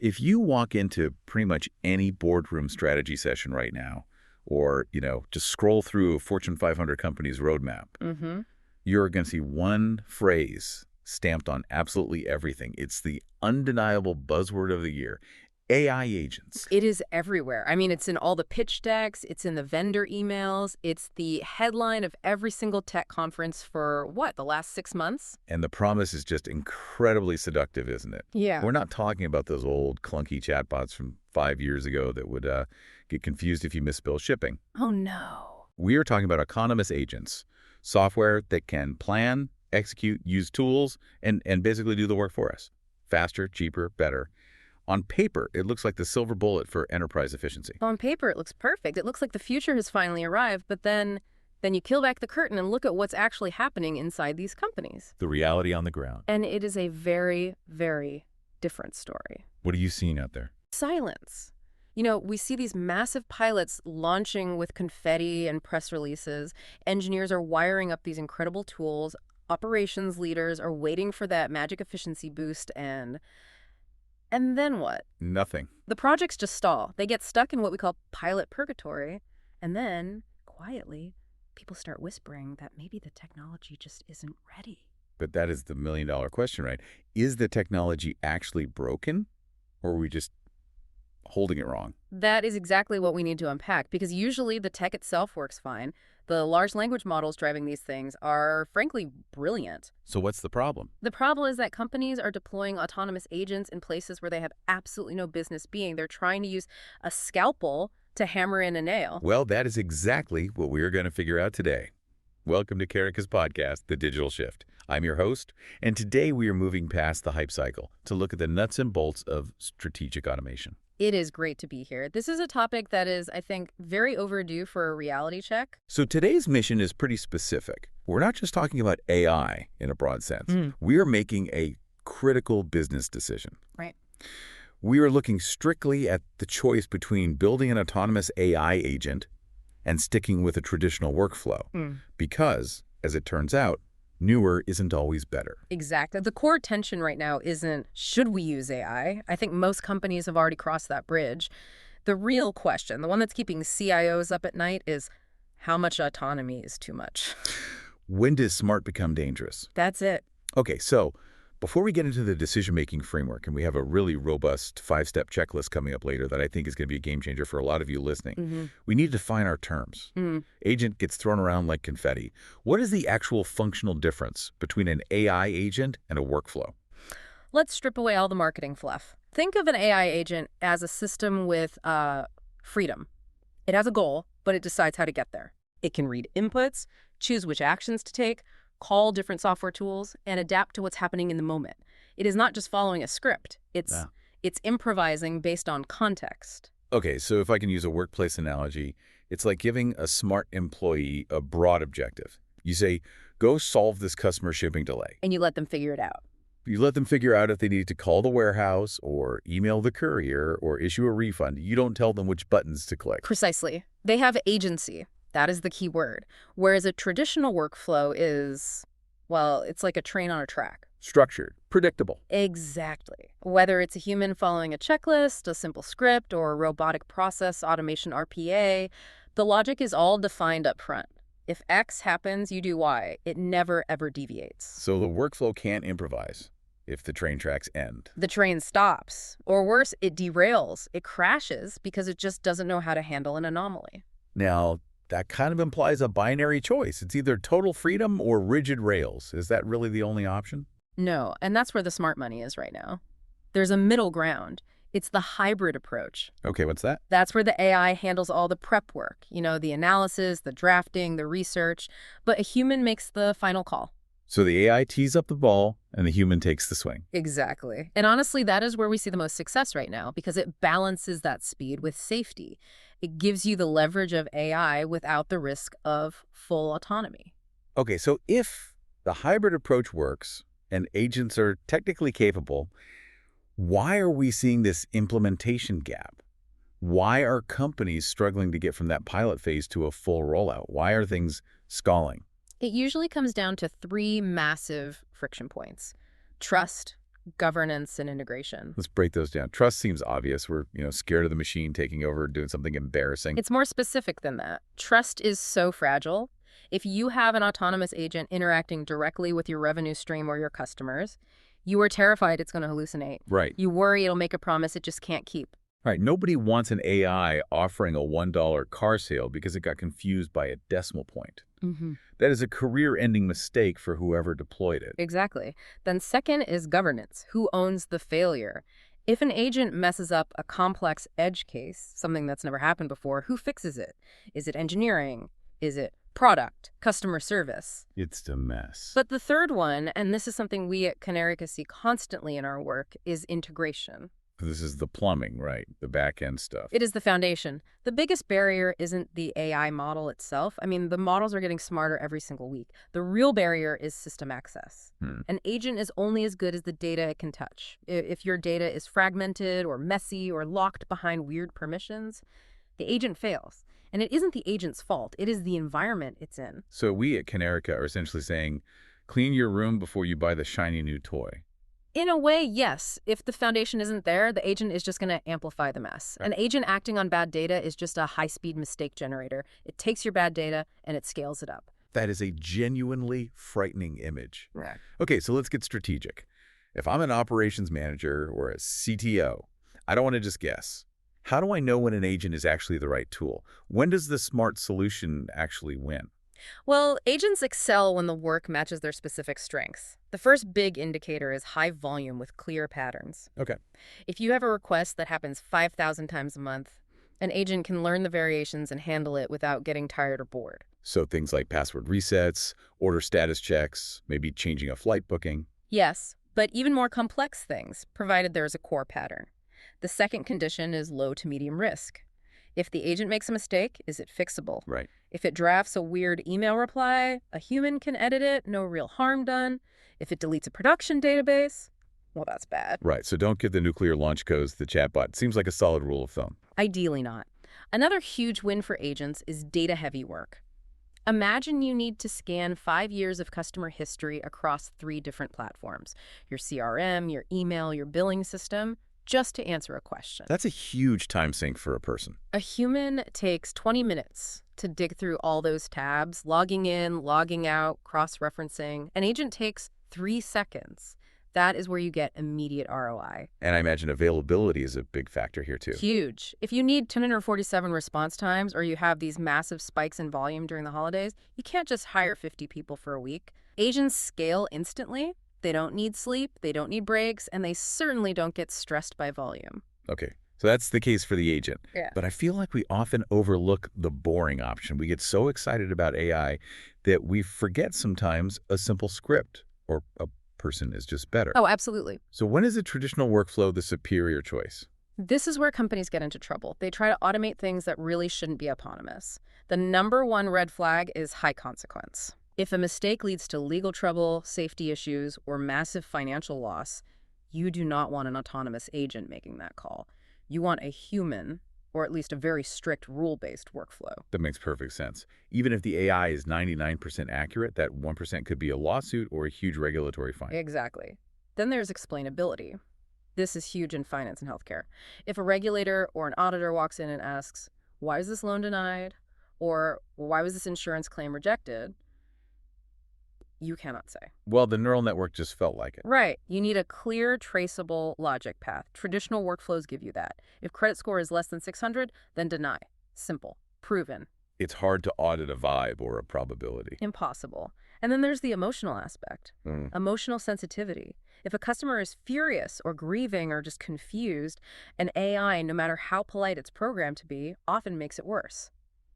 If you walk into pretty much any boardroom strategy session right now, or, just scroll through a Fortune 500 company's roadmap, you're going to see one phrase stamped on absolutely everything. It's the undeniable buzzword of the year: AI agents. It is everywhere. I mean, it's in all the pitch decks, it's in the vendor emails, it's the headline of every single tech conference for, the last 6 months? And the promise is just incredibly seductive, isn't it? Yeah. We're not talking about those old clunky chatbots from 5 years ago that would get confused if you misspell shipping. Oh, no. We are talking about autonomous agents, software that can plan, execute, use tools, and basically do the work for us. Faster, cheaper, better. On paper, it looks like the silver bullet for enterprise efficiency. On paper, it looks perfect. It looks like the future has finally arrived, but then you peel back the curtain and look at what's actually happening inside these companies. The reality on the ground. And it is a very, very different story. What are you seeing out there? Silence. We see these massive pilots launching with confetti and press releases. Engineers are wiring up these incredible tools. Operations leaders are waiting for that magic efficiency boost, and then what? Nothing. The projects just stall. They get stuck in what we call pilot purgatory, and then, quietly, people start whispering that maybe the technology just isn't ready. But that is the million-dollar question, right? Is the technology actually broken, or are we just holding it wrong? That is exactly what we need to unpack, because usually the tech itself works fine. The large language models driving these things are, frankly, brilliant. So what's the problem? The problem is that companies are deploying autonomous agents in places where they have absolutely no business being. They're trying to use a scalpel to hammer in a nail. Well, that is exactly what we are going to figure out today. Welcome to Kanerika's podcast, The Digital Shift. I'm your host, and today we are moving past the hype cycle to look at the nuts and bolts of strategic automation. It is great to be here. This is a topic that is, I think, very overdue for a reality check. So today's mission is pretty specific. We're not just talking about AI in a broad sense. We are making a critical business decision. Right. We are looking strictly at the choice between building an autonomous AI agent and sticking with a traditional workflow. Because, as it turns out, newer isn't always better. Exactly. The core tension right now isn't, should we use AI? I think most companies have already crossed that bridge. The real question, the one that's keeping CIOs up at night, is how much autonomy is too much? When does smart become dangerous? That's it. Okay, so before we get into the decision-making framework, and we have a really robust 5-step checklist coming up later that I think is going to be a game changer for a lot of you listening, we need to define our terms. Agent gets thrown around like confetti. What is the actual functional difference between an AI agent and a workflow? Let's strip away all the marketing fluff. Think of an AI agent as a system with freedom. It has a goal, but it decides how to get there. It can read inputs, choose which actions to take, call different software tools, and adapt to what's happening in the moment. It is not just following a script. It's improvising based on context. Okay, so if I can use a workplace analogy, it's like giving a smart employee a broad objective. You say, go solve this customer shipping delay. And you let them figure it out. You let them figure out if they need to call the warehouse or email the courier or issue a refund. You don't tell them which buttons to click. Precisely. They have agency. That is the key word. Whereas a traditional workflow is, it's like a train on a track. Structured, predictable. Exactly. Whether it's a human following a checklist, a simple script, or a robotic process automation RPA, the logic is all defined up front. If X happens, you do Y. It never, ever deviates. So the workflow can't improvise if the train tracks end. The train stops. Or worse, it derails. It crashes because it just doesn't know how to handle an anomaly. Now, that kind of implies a binary choice. It's either total freedom or rigid rails. Is that really the only option? No, and that's where the smart money is right now. There's a middle ground. It's the hybrid approach. Okay, what's that? That's where the AI handles all the prep work, the analysis, the drafting, the research, but a human makes the final call. So the AI tees up the ball and the human takes the swing. Exactly. And honestly, that is where we see the most success right now because it balances that speed with safety. It gives you the leverage of AI without the risk of full autonomy. Okay, so if the hybrid approach works and agents are technically capable, why are we seeing this implementation gap? Why are companies struggling to get from that pilot phase to a full rollout? Why are things stalling? It usually comes down to 3 massive friction points: trust, governance and integration. Let's break those down. Trust seems obvious. We're, scared of the machine taking over, doing something embarrassing. It's more specific than that. Trust is so fragile. If you have an autonomous agent interacting directly with your revenue stream or your customers, you are terrified it's going to hallucinate. Right. You worry it'll make a promise it just can't keep. Right. Nobody wants an AI offering a $1 car sale because it got confused by a decimal point. That is a career-ending mistake for whoever deployed it. Exactly. Then second is governance. Who owns the failure? If an agent messes up a complex edge case, something that's never happened before, who fixes it? Is it engineering? Is it product, customer service? It's a mess. But the third one, and this is something we at Kanerika see constantly in our work, is integration. This is the plumbing, right? The back-end stuff. It is the foundation. The biggest barrier isn't the AI model itself. I mean, the models are getting smarter every single week. The real barrier is system access. An agent is only as good as the data it can touch. If your data is fragmented or messy or locked behind weird permissions, the agent fails. And it isn't the agent's fault. It is the environment it's in. So we at Kanerika are essentially saying, clean your room before you buy the shiny new toy. In a way, yes. If the foundation isn't there, the agent is just going to amplify the mess. An agent acting on bad data is just a high-speed mistake generator. It takes your bad data and it scales it up. That is a genuinely frightening image. Right. Okay, so let's get strategic. If I'm an operations manager or a CTO, I don't want to just guess. How do I know when an agent is actually the right tool? When does the smart solution actually win? Well, agents excel when the work matches their specific strengths. The first big indicator is high volume with clear patterns. Okay. If you have a request that happens 5,000 times a month, an agent can learn the variations and handle it without getting tired or bored. So things like password resets, order status checks, maybe changing a flight booking. Yes, but even more complex things, provided there is a core pattern. The second condition is low to medium risk. If the agent makes a mistake, is it fixable? Right. If it drafts a weird email reply, a human can edit it, no real harm done. If it deletes a production database, well, that's bad. Right, so don't give the nuclear launch codes to the chatbot. Seems like a solid rule of thumb. Ideally not. Another huge win for agents is data-heavy work. Imagine you need to scan 5 years of customer history across 3 different platforms, your CRM, your email, your billing system, just to answer a question. That's a huge time sink for a person. A human takes 20 minutes to dig through all those tabs, logging in, logging out, cross-referencing. An agent takes 3 seconds. That is where you get immediate ROI. And I imagine availability is a big factor here too. Huge. If you need 247 response times or you have these massive spikes in volume during the holidays, you can't just hire 50 people for a week. Agents scale instantly. They don't need sleep, they don't need breaks, and they certainly don't get stressed by volume. Okay, so that's the case for the agent. Yeah. But I feel like we often overlook the boring option. We get so excited about AI that we forget sometimes a simple script or a person is just better. Oh, absolutely. So when is a traditional workflow the superior choice? This is where companies get into trouble. They try to automate things that really shouldn't be autonomous. The #1 red flag is high consequence. If a mistake leads to legal trouble, safety issues, or massive financial loss, you do not want an autonomous agent making that call. You want a human, or at least a very strict rule-based workflow. That makes perfect sense. Even if the AI is 99% accurate, that 1% could be a lawsuit or a huge regulatory fine. Exactly. Then there's explainability. This is huge in finance and healthcare. If a regulator or an auditor walks in and asks, why is this loan denied? Or why was this insurance claim rejected? You cannot say. Well, the neural network just felt like it. Right. You need a clear, traceable logic path. Traditional workflows give you that. If credit score is less than 600, then deny. Simple. Proven. It's hard to audit a vibe or a probability. Impossible. And then there's the emotional aspect. Emotional sensitivity. If a customer is furious or grieving or just confused, an AI, no matter how polite it's programmed to be, often makes it worse.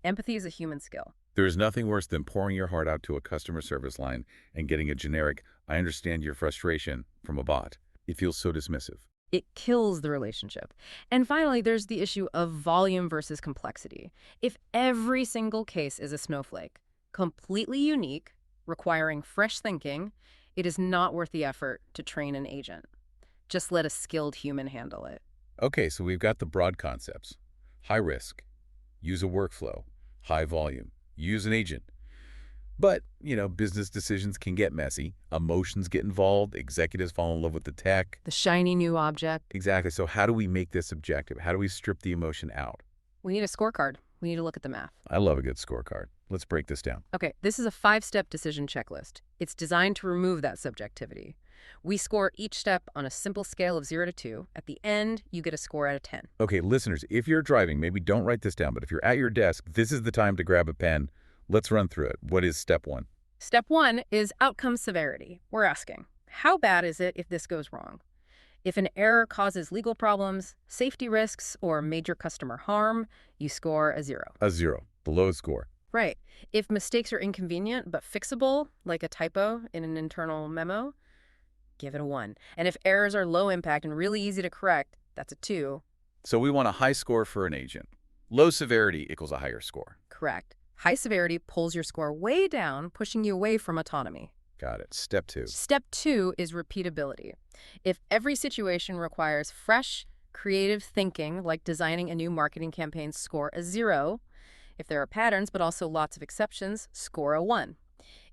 Empathy is a human skill. There is nothing worse than pouring your heart out to a customer service line and getting a generic, I understand your frustration, from a bot. It feels so dismissive. It kills the relationship. And finally, there's the issue of volume versus complexity. If every single case is a snowflake, completely unique, requiring fresh thinking, it is not worth the effort to train an agent. Just let a skilled human handle it. Okay, so we've got the broad concepts. High risk, use a workflow, high volume, use an agent. But, business decisions can get messy. Emotions get involved. Executives fall in love with the tech. The shiny new object. Exactly. So how do we make this objective? How do we strip the emotion out? We need a scorecard. We need to look at the math. I love a good scorecard. Let's break this down. Okay, this is a 5-step decision checklist. It's designed to remove that subjectivity. We score each step on a simple scale of 0 to 2. At the end, you get a score out of 10. Okay, listeners, if you're driving, maybe don't write this down, but if you're at your desk, this is the time to grab a pen. Let's run through it. What is step 1? Step 1 is outcome severity. We're asking, how bad is it if this goes wrong? If an error causes legal problems, safety risks, or major customer harm, you score a 0. A 0, the lowest score. Right. If mistakes are inconvenient but fixable, like a typo in an internal memo, give it a 1. And if errors are low impact and really easy to correct, that's a 2. So we want a high score for an agent. Low severity equals a higher score. Correct. High severity pulls your score way down, pushing you away from autonomy. Got it. Step 2. Step 2 is repeatability. If every situation requires fresh, creative thinking, like designing a new marketing campaign, score a 0. If there are patterns, but also lots of exceptions, score a 1.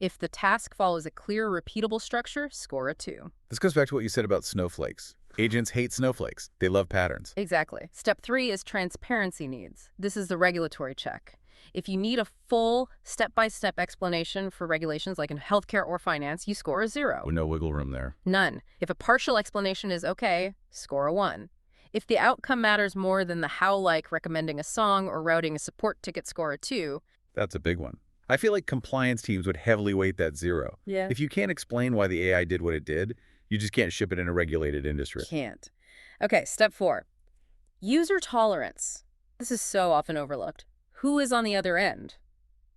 If the task follows a clear, repeatable structure, score a 2. This goes back to what you said about snowflakes. Agents hate snowflakes. They love patterns. Exactly. Step 3 is transparency needs. This is the regulatory check. If you need a full step-by-step explanation for regulations like in healthcare or finance, you score a 0. No wiggle room there. None. If a partial explanation is okay, score a 1. If the outcome matters more than the how, like recommending a song or routing a support ticket, score a 2. That's a big one. I feel like compliance teams would heavily weight that 0. Yeah. If you can't explain why the AI did what it did, you just can't ship it in a regulated industry. Can't. Okay, step 4. User tolerance. This is so often overlooked. Who is on the other end?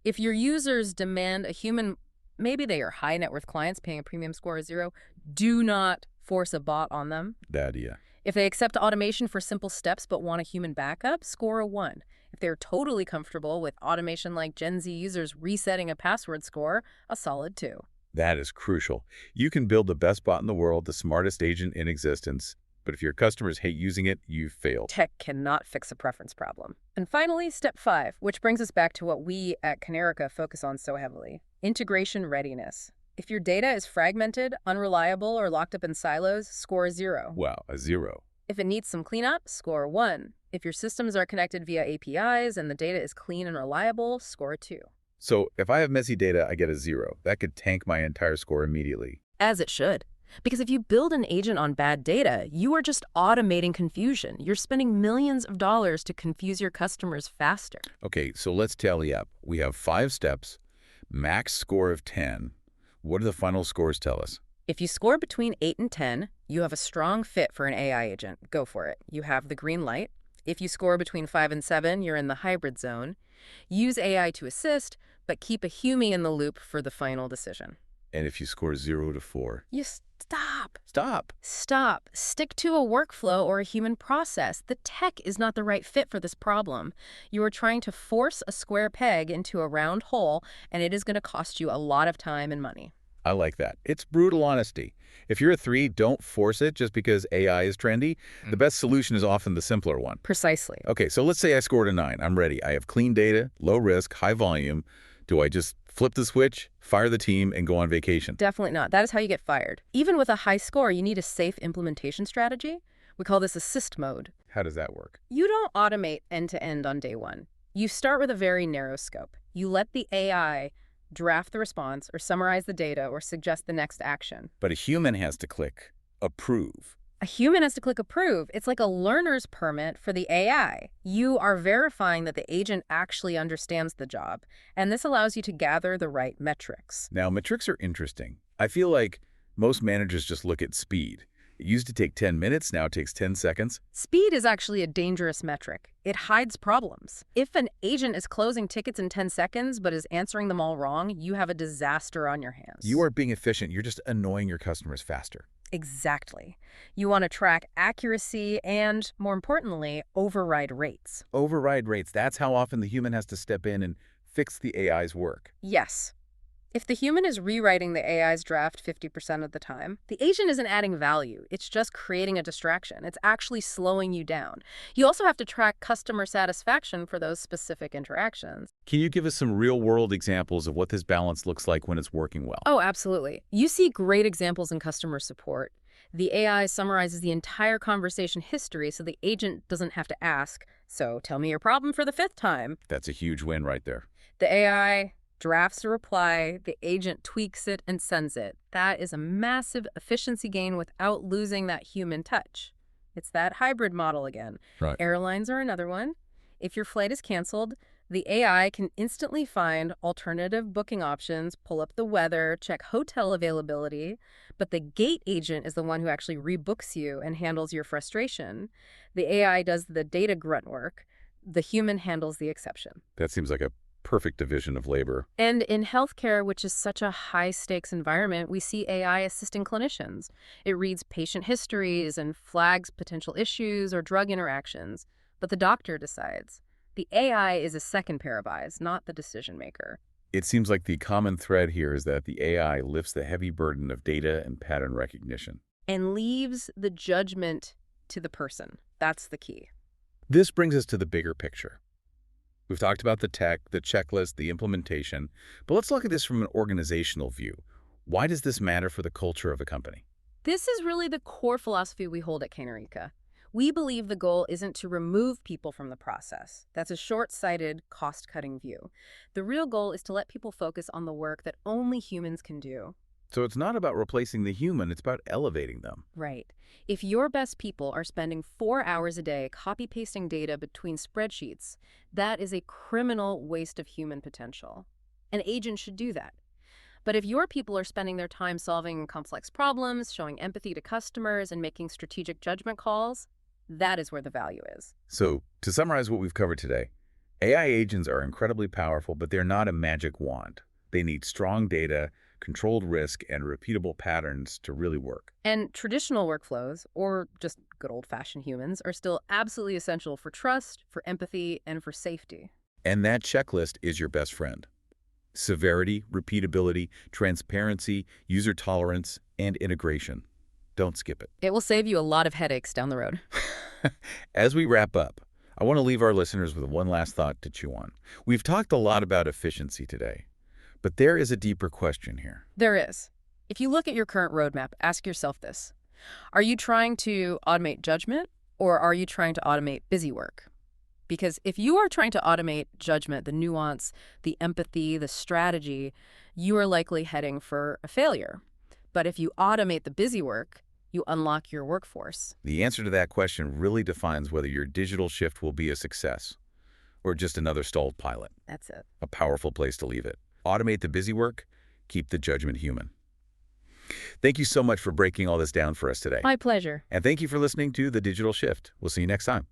If your users demand a human, maybe they are high net worth clients paying a premium score of 0, do not force a bot on them. Yeah. If they accept automation for simple steps but want a human backup, score a 1. If they're totally comfortable with automation like Gen Z users resetting a password, score a solid 2. That is crucial. You can build the best bot in the world, the smartest agent in existence, but if your customers hate using it, you've failed. Tech cannot fix a preference problem. And finally, step 5, which brings us back to what we at Kanerika focus on so heavily: integration readiness. If your data is fragmented, unreliable, or locked up in silos, score a 0. Wow, a 0. If it needs some cleanup, score a 1. If your systems are connected via APIs and the data is clean and reliable, score a 2. So if I have messy data, I get a 0. That could tank my entire score immediately. As it should. Because if you build an agent on bad data, you are just automating confusion. You're spending millions of dollars to confuse your customers faster. Okay, so let's tally up. We have 5 steps, max score of 10. What do the final scores tell us? If you score between 8 and 10, you have a strong fit for an AI agent. Go for it. You have the green light. If you score between 5 and 7, you're in the hybrid zone. Use AI to assist, but keep a human in the loop for the final decision. And if you score 0 to 4? You stop. Stop. Stop. Stick to a workflow or a human process. The tech is not the right fit for this problem. You are trying to force a square peg into a round hole, and it is going to cost you a lot of time and money. I like that. It's brutal honesty. If you're a 3, don't force it just because AI is trendy. The best solution is often the simpler one. Precisely. Okay, so let's say I scored a 9. I'm ready. I have clean data, low risk, high volume. Do I just flip the switch, fire the team, and go on vacation? Definitely not. That is how you get fired. Even with a high score, you need a safe implementation strategy. We call this assist mode. How does that work? You don't automate end-to-end on day 1. You start with a very narrow scope. You let the AI draft the response or summarize the data or suggest the next action. But a human has to click approve. A human has to click approve. It's like a learner's permit for the AI. You are verifying that the agent actually understands the job, and this allows you to gather the right metrics. Now, metrics are interesting. I feel like most managers just look at speed. It used to take 10 minutes, now it takes 10 seconds. Speed is actually a dangerous metric. It hides problems. If an agent is closing tickets in 10 seconds but is answering them all wrong, you have a disaster on your hands. You are being efficient. You're just annoying your customers faster. Exactly. You want to track accuracy and, more importantly, override rates. Override rates. That's how often the human has to step in and fix the AI's work. Yes. If the human is rewriting the AI's draft 50% of the time, the agent isn't adding value. It's just creating a distraction. It's actually slowing you down. You also have to track customer satisfaction for those specific interactions. Can you give us some real-world examples of what this balance looks like when it's working well? Oh, absolutely. You see great examples in customer support. The AI summarizes the entire conversation history so the agent doesn't have to ask, "So tell me your problem for the fifth time." That's a huge win right there. The AI drafts a reply, the agent tweaks it and sends it. That is a massive efficiency gain without losing that human touch. It's that hybrid model again. Right. Airlines are another one. If your flight is canceled, the AI can instantly find alternative booking options, pull up the weather, check hotel availability, but the gate agent is the one who actually rebooks you and handles your frustration. The AI does the data grunt work. The human handles the exception. That seems like a perfect division of labor. And in healthcare, which is such a high-stakes environment, we see AI assisting clinicians. It reads patient histories and flags potential issues or drug interactions, but the doctor decides. The AI is a second pair of eyes, not the decision maker. It seems like the common thread here is that the AI lifts the heavy burden of data and pattern recognition. And leaves the judgment to the person. That's the key. This brings us to the bigger picture. We've talked about the tech, the checklist, the implementation, but let's look at this from an organizational view. Why does this matter for the culture of a company? This is really the core philosophy we hold at Kanerika. We believe the goal isn't to remove people from the process. That's a short-sighted, cost-cutting view. The real goal is to let people focus on the work that only humans can do. So it's not about replacing the human, it's about elevating them. Right. If your best people are spending 4 hours a day copy-pasting data between spreadsheets, that is a criminal waste of human potential. An agent should do that. But if your people are spending their time solving complex problems, showing empathy to customers, and making strategic judgment calls, that is where the value is. So, to summarize what we've covered today, AI agents are incredibly powerful, but they're not a magic wand. They need strong data, controlled risk, and repeatable patterns to really work. And traditional workflows, or just good old-fashioned humans, are still absolutely essential for trust, for empathy, and for safety. And that checklist is your best friend. Severity, repeatability, transparency, user tolerance, and integration. Don't skip it. It will save you a lot of headaches down the road. As we wrap up, I want to leave our listeners with one last thought to chew on. We've talked a lot about efficiency today, but there is a deeper question here. There is. If you look at your current roadmap, ask yourself this. Are you trying to automate judgment, or are you trying to automate busy work? Because if you are trying to automate judgment, the nuance, the empathy, the strategy, you are likely heading for a failure. But if you automate the busy work, you unlock your workforce. The answer to that question really defines whether your digital shift will be a success or just another stalled pilot. That's it. A powerful place to leave it. Automate the busy work, keep the judgment human. Thank you so much for breaking all this down for us today. My pleasure. And thank you for listening to The Digital Shift. We'll see you next time.